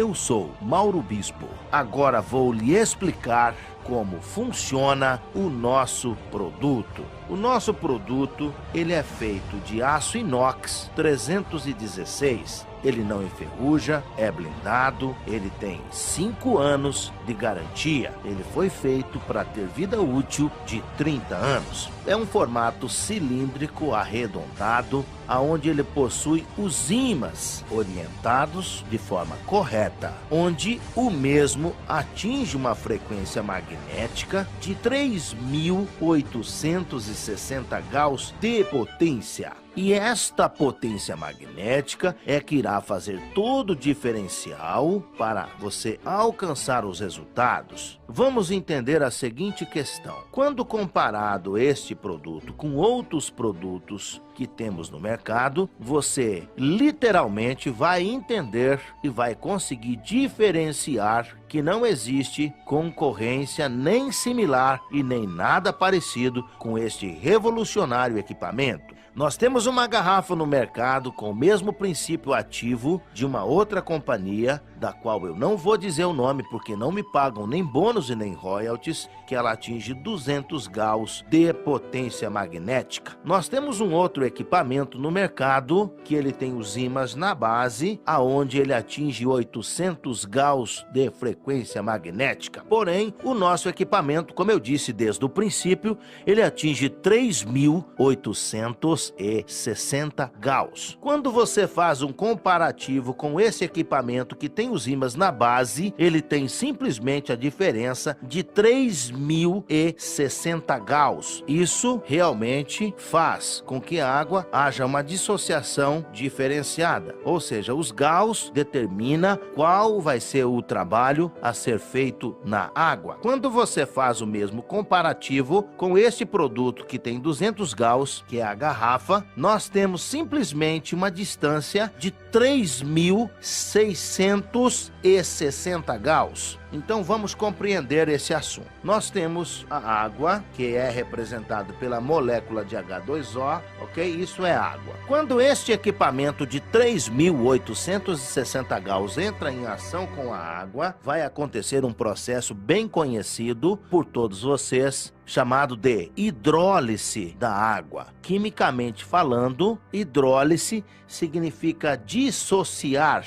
Eu sou Mauro Bispo. Agora vou lhe explicar como funciona o nosso produto. O nosso produto, ele é feito de aço inox 316. Ele não enferruja, é blindado, ele tem 5 anos de garantia. Ele foi feito para ter vida útil de 30 anos. É um formato cilíndrico arredondado, aonde ele possui os ímãs orientados de forma correta, onde o mesmo atinge uma frequência magnética de 3.860 gauss de potência. E esta potência magnética é que irá fazer todo o diferencial para você alcançar os resultados. Vamos entender a seguinte questão. Quando comparado este produto com outros produtos que temos no mercado, você literalmente vai entender e vai conseguir diferenciar que não existe concorrência nem similar e nem nada parecido com este revolucionário equipamento. Nós temos uma garrafa no mercado com o mesmo princípio ativo de uma outra companhia, da qual eu não vou dizer o nome porque não me pagam nem bônus e nem royalties, que ela atinge 200 gauss de potência magnética. Nós temos um outro equipamento no mercado que ele tem os ímãs na base, aonde ele atinge 800 gauss de frequência magnética. Porém, o nosso equipamento, como eu disse desde o princípio, ele atinge 3.860 gauss. Quando você faz um comparativo com esse equipamento que tem os ímãs na base, ele tem simplesmente a diferença de 3.060 gauss. Isso realmente faz com que a água haja uma dissociação diferenciada, ou seja, os gauss determina qual vai ser o trabalho a ser feito na água. Quando você faz o mesmo comparativo com este produto que tem 200 gauss, que é a garrafa, nós temos simplesmente uma distância de 3.660 gauss. Então vamos compreender esse assunto. Nós temos a água, que é representada pela molécula de H2O, ok? Isso é água. Quando este equipamento de 3.860 gauss entra em ação com a água, vai acontecer um processo bem conhecido por todos vocês, chamado de hidrólise da água. Quimicamente falando, hidrólise significa dissociar.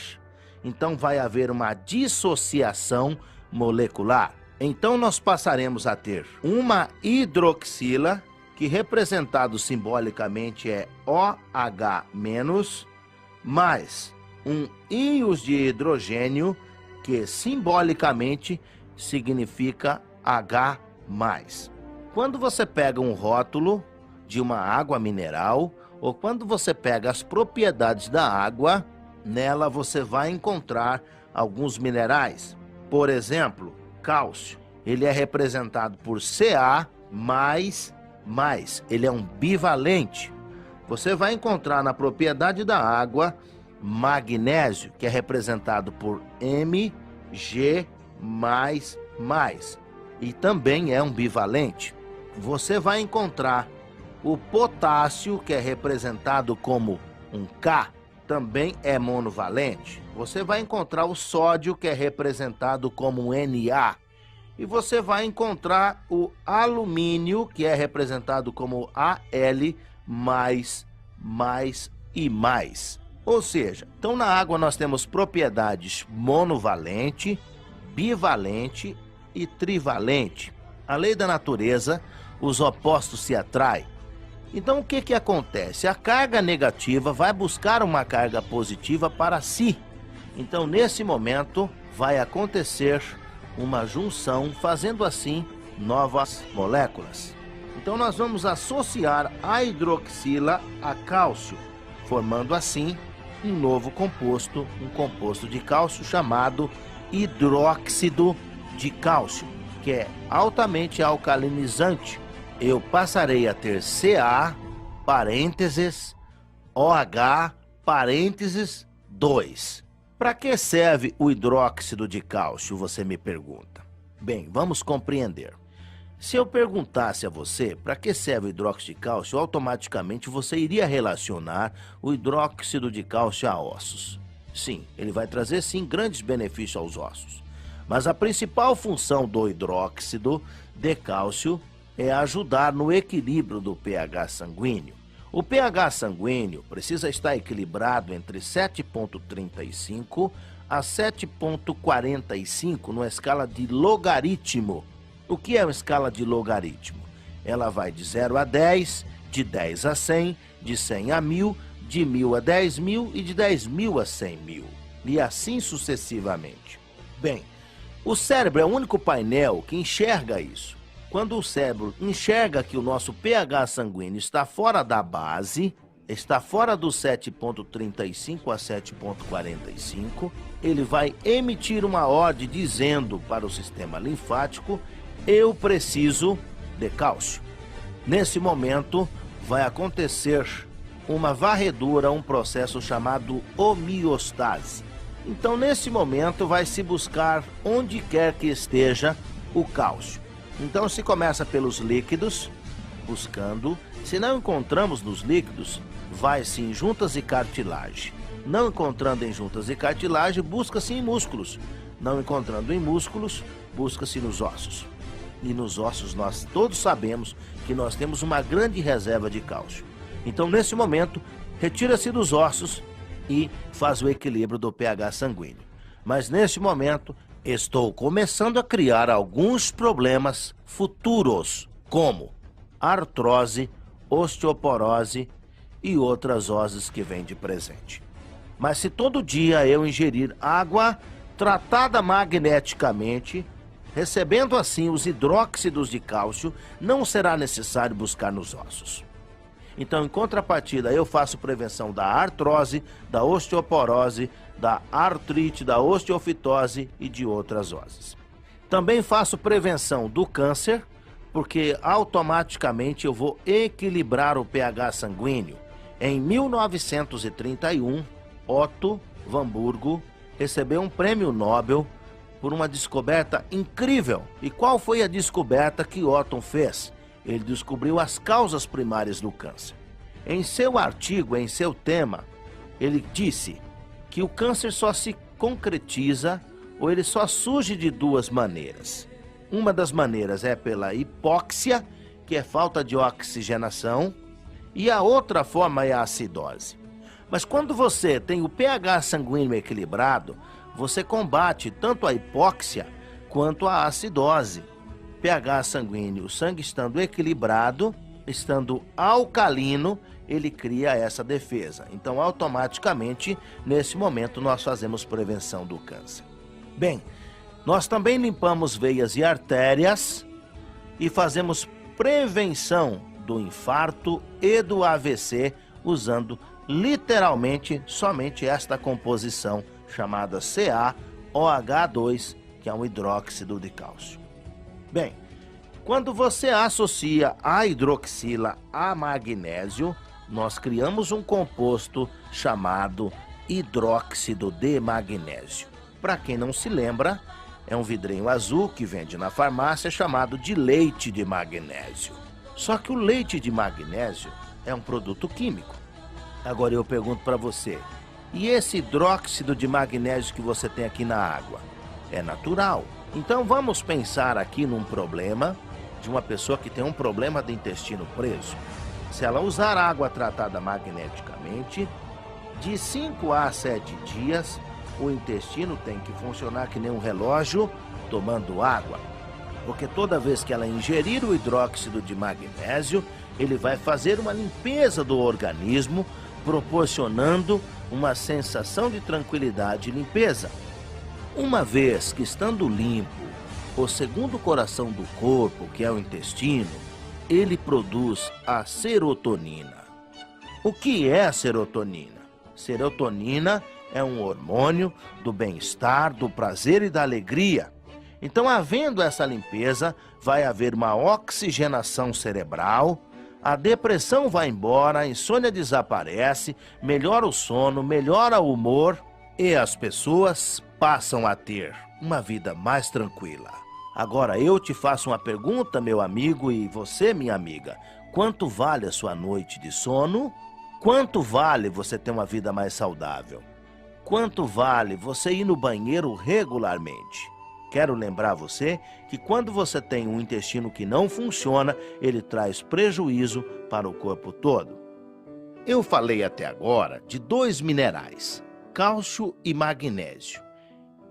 Então vai haver uma dissociação molecular. Então nós passaremos a ter uma hidroxila, que representado simbolicamente é OH-, mais um íons de hidrogênio, que simbolicamente significa H+. Quando você pega um rótulo de uma água mineral, ou quando você pega as propriedades da água, nela você vai encontrar alguns minerais. Por exemplo, cálcio. Ele é representado por Ca++. Ele é um bivalente. Você vai encontrar na propriedade da água magnésio, que é representado por Mg++. E também é um bivalente. Você vai encontrar o potássio, que é representado como um K, também é monovalente. Você vai encontrar o sódio, que é representado como um Na. E você vai encontrar o alumínio, que é representado como Al++. Ou seja, então na água nós temos propriedades monovalente, bivalente e trivalente. A lei da natureza, os opostos se atraem. Então o que acontece? A carga negativa vai buscar uma carga positiva para si. Então nesse momento vai acontecer uma junção, fazendo assim novas moléculas. Então nós vamos associar a hidroxila a cálcio, formando assim um novo composto, um composto de cálcio chamado hidróxido de cálcio, que é altamente alcalinizante. Eu passarei a ter Ca, parênteses, OH, parênteses, 2. Para que serve o hidróxido de cálcio, você me pergunta? Bem, vamos compreender. Se eu perguntasse a você para que serve o hidróxido de cálcio, automaticamente você iria relacionar o hidróxido de cálcio a ossos. Sim, ele vai trazer sim grandes benefícios aos ossos. Mas a principal função do hidróxido de cálcio é ajudar no equilíbrio do pH sanguíneo. O pH sanguíneo precisa estar equilibrado entre 7,35 a 7,45 numa escala de logaritmo. O que é uma escala de logaritmo? Ela vai de 0 a 10, de 10 a 100, de 100 a 1000, de 1000 a 10.000 e de 10.000 a 100.000. E assim sucessivamente. Bem, o cérebro é o único painel que enxerga isso. Quando o cérebro enxerga que o nosso pH sanguíneo está fora da base, está fora do 7,35 a 7,45, ele vai emitir uma ordem dizendo para o sistema linfático: eu preciso de cálcio. Nesse momento vai acontecer uma varredura, um processo chamado homeostase. Então, nesse momento, vai se buscar onde quer que esteja o cálcio. Então, se começa pelos líquidos, buscando. Se não encontramos nos líquidos, vai-se em juntas e cartilagem. Não encontrando em juntas e cartilagem, busca-se em músculos. Não encontrando em músculos, busca-se nos ossos. E nos ossos nós todos sabemos que nós temos uma grande reserva de cálcio. Então, nesse momento, retira-se dos ossos e faz o equilíbrio do pH sanguíneo. Mas nesse momento, estou começando a criar alguns problemas futuros, como artrose, osteoporose e outras oses que vêm de presente. Mas se todo dia eu ingerir água tratada magneticamente, recebendo assim os hidróxidos de cálcio, não será necessário buscar nos ossos. Então, em contrapartida, eu faço prevenção da artrose, da osteoporose, da artrite, da osteofitose e de outras oses. Também faço prevenção do câncer, porque automaticamente eu vou equilibrar o pH sanguíneo. Em 1931, Otto Warburg recebeu um prêmio Nobel por uma descoberta incrível. E qual foi a descoberta que Otto fez? Ele descobriu as causas primárias do câncer. Em seu artigo, em seu tema, ele disse que o câncer só se concretiza ou ele só surge de duas maneiras. Uma das maneiras é pela hipóxia, que é falta de oxigenação, e a outra forma é a acidose. Mas quando você tem o pH sanguíneo equilibrado, você combate tanto a hipóxia quanto a acidose. pH sanguíneo, o sangue estando equilibrado, estando alcalino, ele cria essa defesa. Então, automaticamente, nesse momento, nós fazemos prevenção do câncer. Bem, nós também limpamos veias e artérias e fazemos prevenção do infarto e do AVC usando literalmente somente esta composição chamada CaOH2, que é um hidróxido de cálcio. Bem, quando você associa a hidroxila a magnésio, nós criamos um composto chamado hidróxido de magnésio. Para quem não se lembra, é um vidrinho azul que vende na farmácia chamado de leite de magnésio. Só que o leite de magnésio é um produto químico. Agora eu pergunto para você, e esse hidróxido de magnésio que você tem aqui na água? É natural. Então vamos pensar aqui num problema de uma pessoa que tem um problema de intestino preso. Se ela usar água tratada magneticamente, de 5 a 7 dias, o intestino tem que funcionar que nem um relógio tomando água. Porque toda vez que ela ingerir o hidróxido de magnésio, ele vai fazer uma limpeza do organismo, proporcionando uma sensação de tranquilidade e limpeza. Uma vez que estando limpo, o segundo coração do corpo, que é o intestino, ele produz a serotonina. O que é a serotonina? Serotonina é um hormônio do bem-estar, do prazer e da alegria. Então, havendo essa limpeza, vai haver uma oxigenação cerebral, a depressão vai embora, a insônia desaparece, melhora o sono, melhora o humor e as pessoas passam a ter uma vida mais tranquila. Agora eu te faço uma pergunta, meu amigo, e você, minha amiga. Quanto vale a sua noite de sono? Quanto vale você ter uma vida mais saudável? quanto vale você ir no banheiro regularmente. Quero lembrar você que quando você tem um intestino que não funciona, ele traz prejuízo para o corpo todo. Eu falei até agora de 2 minerais, cálcio e magnésio.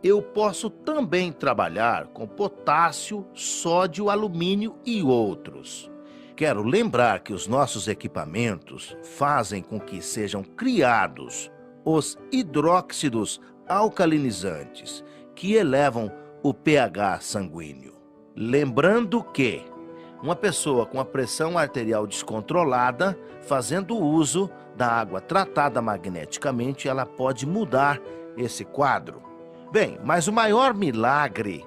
Eu posso também trabalhar com potássio, sódio, alumínio e outros. Quero lembrar que os nossos equipamentos fazem com que sejam criados os hidróxidos alcalinizantes, que elevam o pH sanguíneo. Lembrando que uma pessoa com a pressão arterial descontrolada, fazendo uso da água tratada magneticamente, ela pode mudar esse quadro. Bem, mas o maior milagre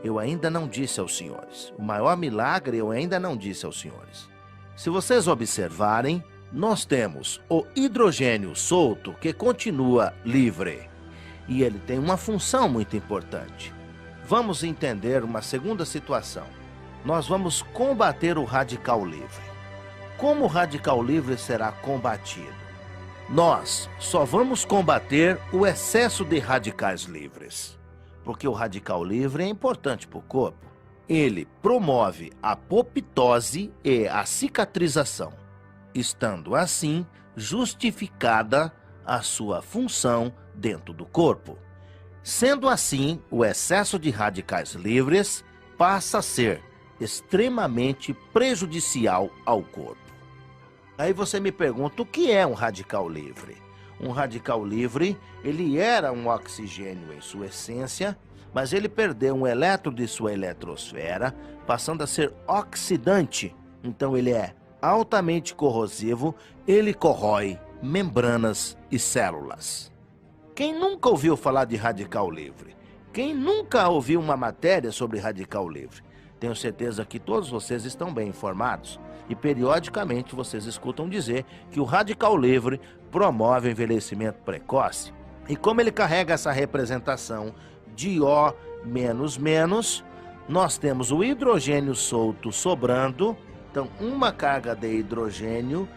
eu ainda não disse aos senhores. O maior milagre eu ainda não disse aos senhores. Se vocês observarem, nós temos o hidrogênio solto que continua livre. E ele tem uma função muito importante. Vamos entender uma segunda situação. Nós vamos combater o radical livre. Como o radical livre será combatido? Nós só vamos combater o excesso de radicais livres. Porque o radical livre é importante para o corpo. Ele promove a apoptose e a cicatrização, estando assim justificada a sua função dentro do corpo. Sendo assim, o excesso de radicais livres passa a ser extremamente prejudicial ao corpo. Aí você me pergunta, o que é um radical livre? Um radical livre, ele era um oxigênio em sua essência, mas ele perdeu um elétron de sua eletrosfera, passando a ser oxidante. Então ele é altamente corrosivo, ele corrói membranas e células. Quem nunca ouviu falar de radical livre? Quem nunca ouviu uma matéria sobre radical livre? Tenho certeza que todos vocês estão bem informados e periodicamente vocês escutam dizer que o radical livre promove envelhecimento precoce. E como ele carrega essa representação de O menos menos, nós temos o hidrogênio solto sobrando, então uma carga de hidrogênio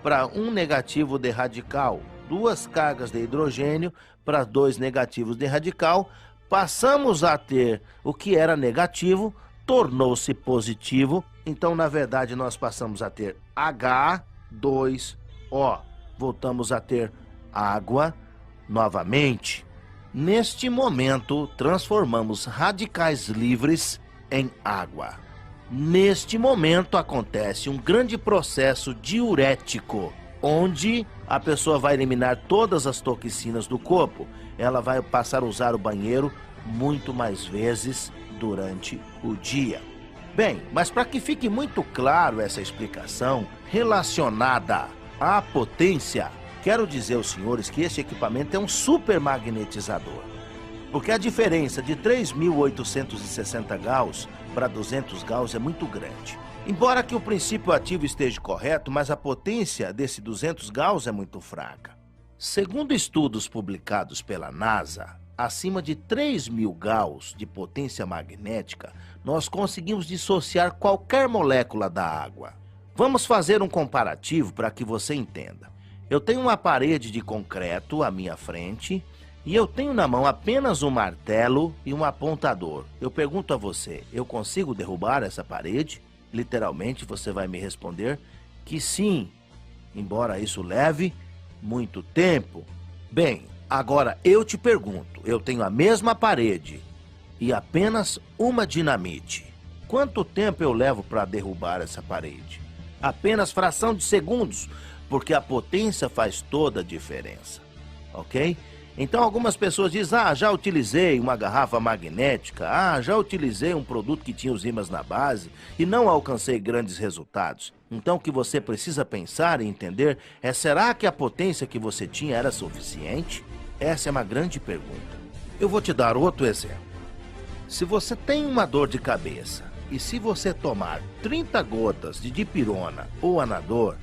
para um negativo de radical, 2 cargas de hidrogênio para 2 negativos de radical, passamos a ter o que era negativo, tornou-se positivo, então na verdade nós passamos a ter H2O, voltamos a ter água novamente. Neste momento, transformamos radicais livres em água. Neste momento acontece um grande processo diurético, onde a pessoa vai eliminar todas as toxinas do corpo. Ela vai passar a usar o banheiro muito mais vezes durante o dia. Bem, mas para que fique muito claro essa explicação relacionada à potência, quero dizer aos senhores que esse equipamento é um super magnetizador. Porque a diferença de 3.860 Gauss para 200 Gauss é muito grande. Embora que o princípio ativo esteja correto, mas a potência desse 200 Gauss é muito fraca. Segundo estudos publicados pela NASA, acima de 3.000 Gauss de potência magnética, nós conseguimos dissociar qualquer molécula da água. Vamos fazer um comparativo para que você entenda. Eu tenho uma parede de concreto à minha frente e eu tenho na mão apenas um martelo e um apontador. Eu pergunto a você, eu consigo derrubar essa parede? Literalmente você vai me responder que sim, embora isso leve muito tempo. Bem, agora eu te pergunto, eu tenho a mesma parede e apenas uma dinamite. Quanto tempo eu levo para derrubar essa parede? Apenas fração de segundos, porque a potência faz toda a diferença, ok? Então algumas pessoas dizem, já utilizei uma garrafa magnética, já utilizei um produto que tinha os ímãs na base e não alcancei grandes resultados. Então o que você precisa pensar e entender é, será que a potência que você tinha era suficiente? Essa é uma grande pergunta. Eu vou te dar outro exemplo. Se você tem uma dor de cabeça e se você tomar 30 gotas de dipirona ou anador,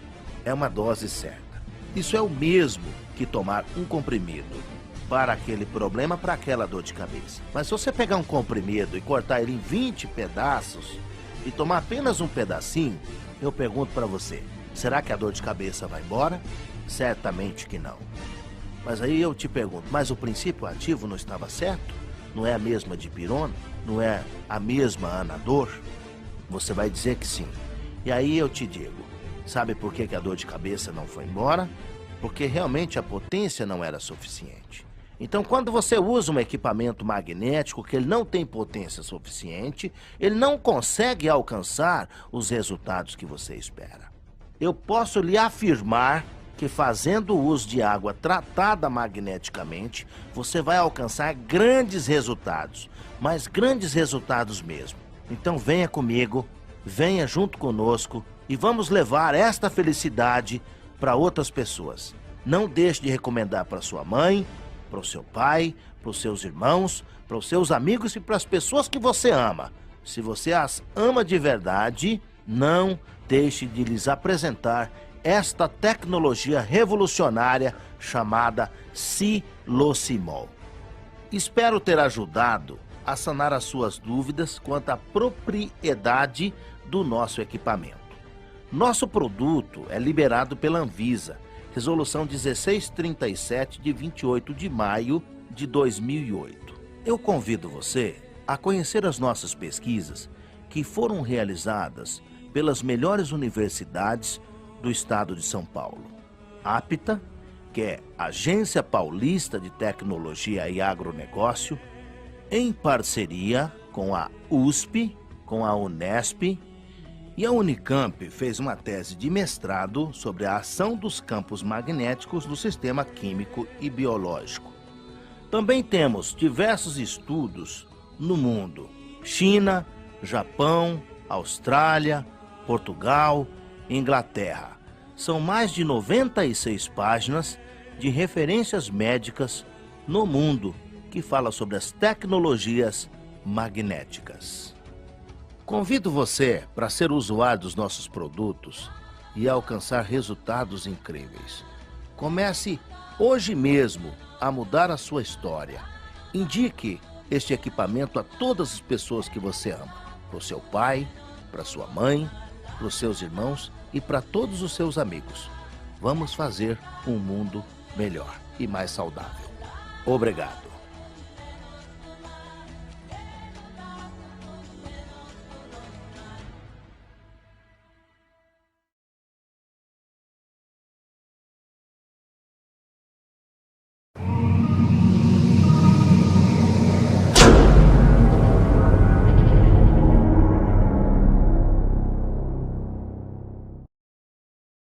é uma dose certa. Isso é o mesmo que tomar um comprimido para aquele problema, para aquela dor de cabeça. Mas se você pegar um comprimido e cortar ele em 20 pedaços e tomar apenas um pedacinho, eu pergunto para você, será que a dor de cabeça vai embora? Certamente que não. Mas aí eu te pergunto, mas o princípio ativo não estava certo? Não é a mesma dipirona? Não é a mesma anador? Você vai dizer que sim. E aí eu te digo, sabe por que a dor de cabeça não foi embora? Porque realmente a potência não era suficiente. Então, quando você usa um equipamento magnético que ele não tem potência suficiente, ele não consegue alcançar os resultados que você espera. Eu posso lhe afirmar que fazendo uso de água tratada magneticamente, você vai alcançar grandes resultados, mas grandes resultados mesmo. Então venha comigo, venha junto conosco e vamos levar esta felicidade para outras pessoas. Não deixe de recomendar para sua mãe, para o seu pai, para os seus irmãos, para os seus amigos e para as pessoas que você ama. Se você as ama de verdade, não deixe de lhes apresentar esta tecnologia revolucionária chamada Silocimol. Espero ter ajudado a sanar as suas dúvidas quanto à propriedade do nosso equipamento. Nosso produto é liberado pela Anvisa, resolução 1637 de 28 de maio de 2008. Eu convido você a conhecer as nossas pesquisas que foram realizadas pelas melhores universidades do estado de São Paulo. APTA, que é Agência Paulista de Tecnologia e Agronegócio, em parceria com a USP, com a Unesp, e a Unicamp fez uma tese de mestrado sobre a ação dos campos magnéticos no sistema químico e biológico. Também temos diversos estudos no mundo: China, Japão, Austrália, Portugal, Inglaterra. São mais de 96 páginas de referências médicas no mundo que fala sobre as tecnologias magnéticas. Convido você para ser usuário dos nossos produtos e alcançar resultados incríveis. Comece hoje mesmo a mudar a sua história. Indique este equipamento a todas as pessoas que você ama. Para o seu pai, para sua mãe, para os seus irmãos e para todos os seus amigos. Vamos fazer um mundo melhor e mais saudável. Obrigado.